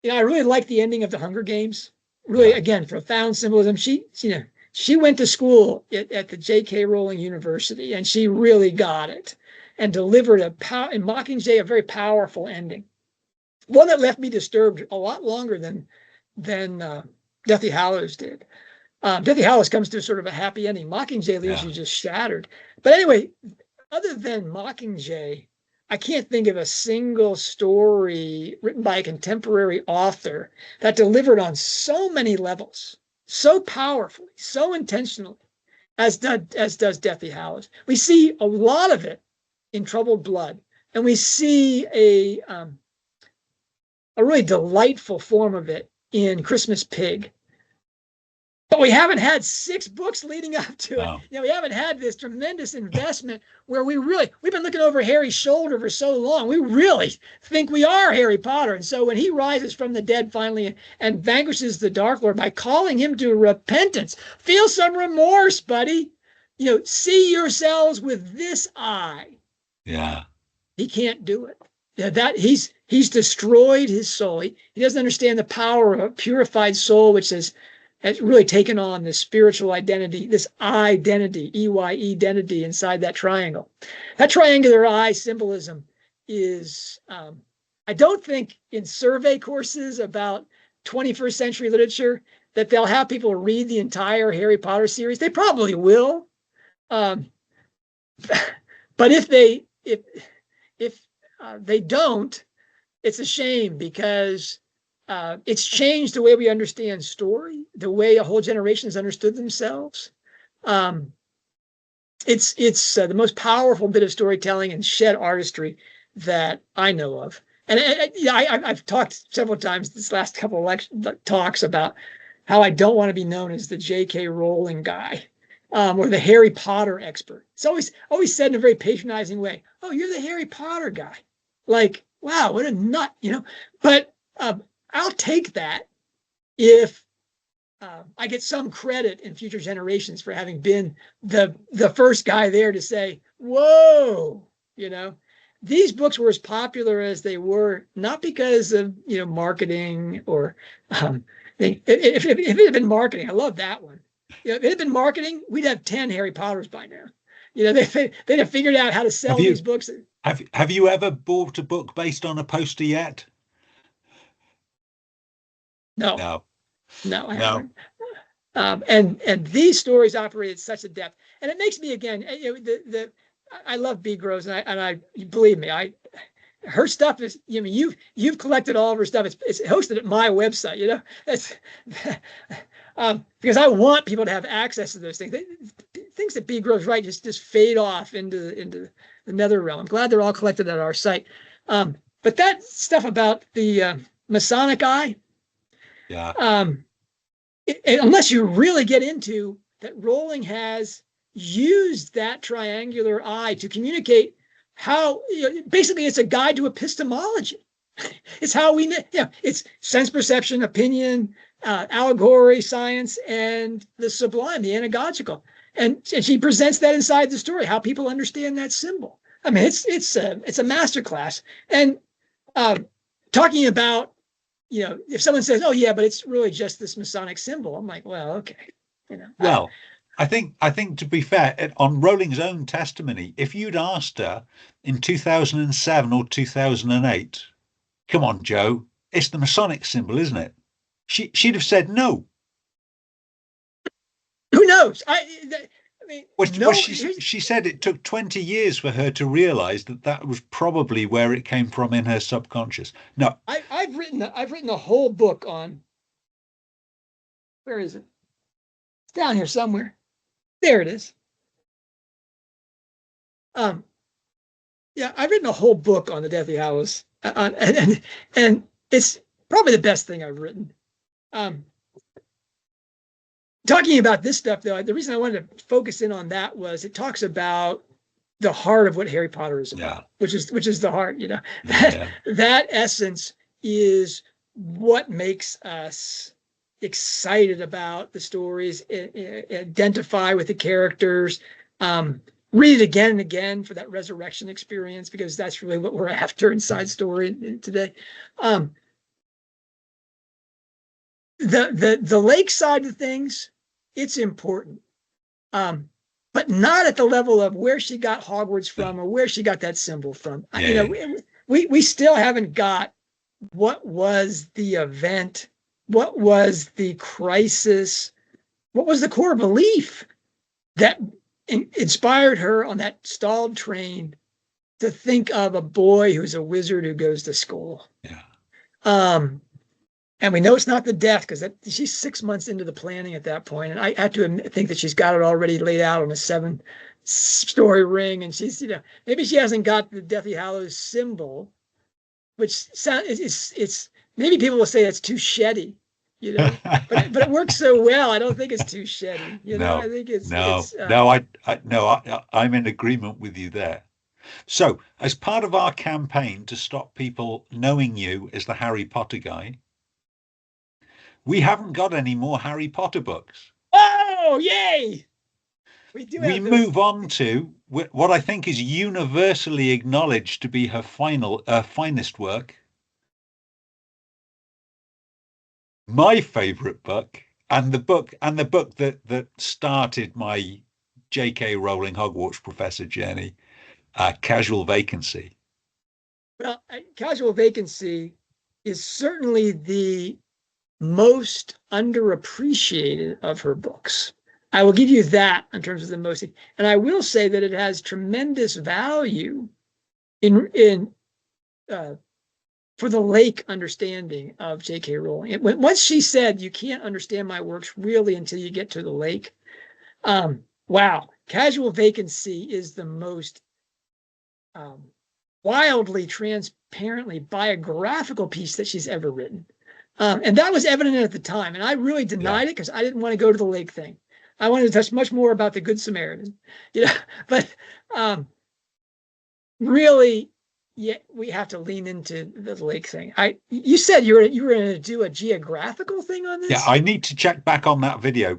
really like the ending of the Hunger Games. Really, again, profound symbolism. She went to school at the J.K. Rowling University, and she really got it and delivered in Mockingjay a very powerful ending, one that left me disturbed a lot longer than Deathly Hallows did. Deathly Hallows comes to sort of a happy ending. Mockingjay leaves you just shattered. But anyway, other than Mockingjay, I can't think of a single story written by a contemporary author that delivered on so many levels, so powerfully, so intentionally, as does Deathly Hallows. We see a lot of it in Troubled Blood, and we see a really delightful form of it in Christmas Pig. But we haven't had 6 books leading up to it. No. We haven't had this tremendous investment where we've been looking over Harry's shoulder for so long. We really think we are Harry Potter. And so when he rises from the dead finally and vanquishes the Dark Lord by calling him to repentance, feel some remorse, buddy. See yourselves with this eye. Yeah. He can't do it. That he's destroyed his soul. He doesn't understand the power of a purified soul, which has really taken on this spiritual identity, this identity, EYE identity inside that triangle. That triangular eye symbolism is, I don't think in survey courses about 21st century literature that they'll have people read the entire Harry Potter series. They probably will. But if they don't, it's a shame because it's changed the way we understand story, the way a whole generation has understood themselves. It's the most powerful bit of storytelling and shed artistry that I know of. And I've talked several times this last couple of talks about how I don't want to be known as the J.K. Rowling guy or the Harry Potter expert. It's always said in a very patronizing way. Oh, you're the Harry Potter guy. Like, wow, what a nut, But I'll take that if I get some credit in future generations for having been the first guy there to say, whoa, These books were as popular as they were, not because of, marketing or if it had been marketing, I love that one. If it had been marketing, we'd have 10 Harry Potters by now. They'd have figured out how to sell these books. Have you ever bought a book based on a poster yet? No, I haven't. And these stories operate at such a depth, and it makes me again. I love B. Groves, and I believe me, her stuff is. You've collected all of her stuff. It's hosted at my website. That's because I want people to have access to those things. Things that B. Groves write just fade off into the nether realm. I'm glad they're all collected at our site. But that stuff about the Masonic eye. Yeah. Unless you really get into that, Rowling has used that triangular eye to communicate how, basically it's a guide to epistemology. It's how we, it's sense perception, opinion, allegory, science, and the sublime, the anagogical. And she presents that inside the story, how people understand that symbol. I mean, it's a masterclass. And talking about, if someone says, "Oh yeah, but it's really just this Masonic symbol," I'm like, "Well, okay." Well, I think to be fair, on Rowling's own testimony, if you'd asked her in 2007 or 2008, "Come on, Joe, it's the Masonic symbol, isn't it?" She'd have said no. Who knows? She said it took 20 years for her to realize that was probably where it came from in her subconscious. No, I've written a whole book on. Where is it? It's down here somewhere. There it is. Yeah, I've written a whole book on the Deathly Hallows, and it's probably the best thing I've written. Talking about this stuff, though, the reason I wanted to focus in on that was it talks about the heart of what Harry Potter is about, which is the heart. That essence is what makes us excited about the stories, identify with the characters, read it again and again for that resurrection experience, because that's really what we're after inside story today. The lake side of things, it's important, but not at the level of where she got Hogwarts from or where she got that symbol from. We still haven't got what was the event, what was the crisis, what was the core belief that inspired her on that stalled train to think of a boy who's a wizard who goes to school. And we know it's not the death, because she's 6 months into the planning at that point. And I have to think that she's got it already laid out on a 7-story ring. And she's, maybe she hasn't got the Deathly Hallows symbol, which it's maybe people will say that's too sheddy. But it works so well. I don't think it's too shitty. No, I think it's no, it's no. I'm in agreement with you there. So, as part of our campaign to stop people knowing you as the Harry Potter guy, we haven't got any more Harry Potter books. oh yay! We do We have those. move on to what I think is universally acknowledged to be her finest work. My favorite book, and the book that started my J.K. Rowling Hogwarts professor journey, Casual Vacancy. Well, Casual Vacancy is certainly the most underappreciated of her books. I will give you that in terms of the most, and I will say that it has tremendous value in for the laic understanding of J.K. Rowling. Once she said, "You can't understand my works really until you get to the lake." Wow, Casual Vacancy is the most wildly transparently biographical piece that she's ever written. And that was evident at the time. And I really denied it because I didn't want to go to the lake thing. I wanted to touch much more about the Good Samaritan, but really, yeah, we have to lean into the lake thing. You said you were going to do a geographical thing on this? Yeah, I need to check back on that video.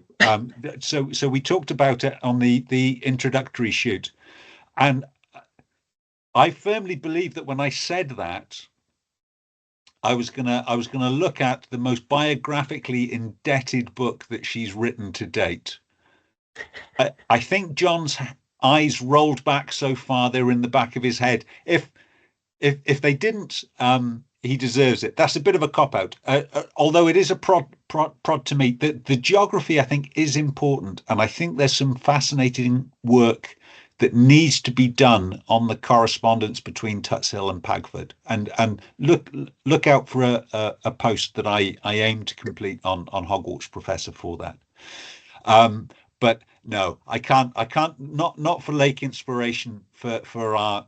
So we talked about it on the introductory shoot, and I firmly believe that when I said that, I was gonna look at the most biographically indebted book that she's written to date. I think John's eyes rolled back so far they were in the back of his head. If they didn't, he deserves it. That's a bit of a cop out. Although it is a prod to me. The geography I think is important, and I think there's some fascinating work that needs to be done on the correspondence between Tutshill and Pagford. And look out for a post that I aim to complete on Hogwarts Professor for that. But no, I can't not for lake inspiration for our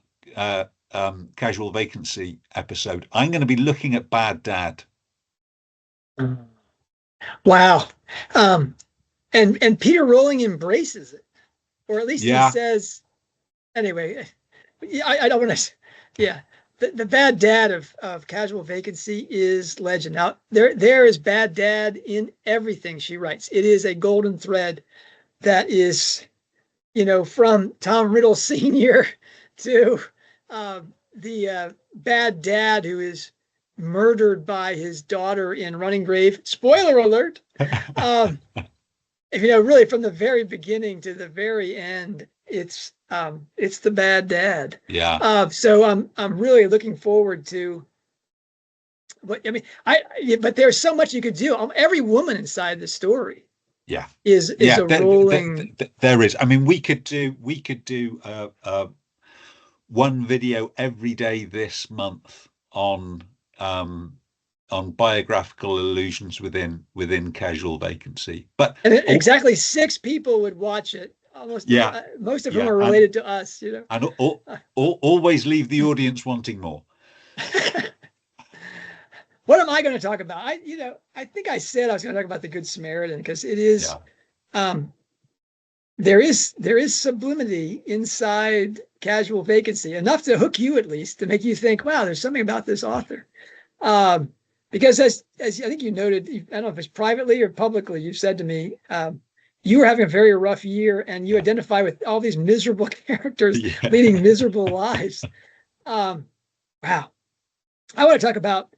Casual Vacancy episode. I'm going to be looking at Bad Dad. Wow. And Peter Rowling embraces it, or at least he says. Anyway, I don't want to. Yeah, the Bad Dad of Casual Vacancy is legend. Now there is Bad Dad in everything she writes. It is a golden thread that is, from Tom Riddle Sr. to the Bad Dad who is murdered by his daughter in Running Grave. Spoiler alert. Really from the very beginning to the very end, it's the Bad Dad. Yeah. So I'm really looking forward to. But but there's so much you could do. Every woman inside the story. Yeah. Is a Rowling. There is. I mean, we could do one video every day this month on biographical allusions within Casual Vacancy. But exactly 6 people would watch it. Almost, most of whom are related to us, And always leave the audience wanting more. What am I going to talk about? I think I said I was going to talk about the Good Samaritan because it is, there is sublimity inside Casual Vacancy, enough to hook you at least, to make you think, wow, there's something about this author. Because as I think you noted, I don't know if it's privately or publicly, you said to me, you were having a very rough year and you identify with all these miserable characters leading miserable lives. Wow. I want to talk about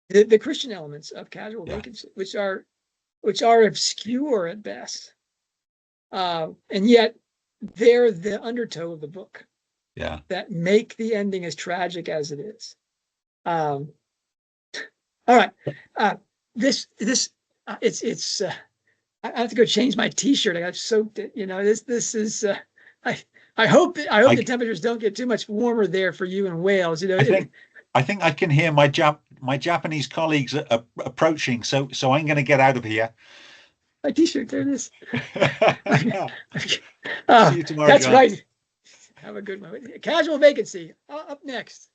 the Christian elements of Casual Vacancy, which are obscure at best. And yet they're the undertow of the book. Yeah. That make the ending as tragic as it is. All right. This it's I have to go change my t-shirt. I got soaked it. This is I hope the temperatures don't get too much warmer there for you in Wales. I think I can hear my Japanese colleagues approaching. So I'm going to get out of here. My t-shirt, there it is. See you tomorrow. That's John. right. Have a good one. Casual Vacancy up next.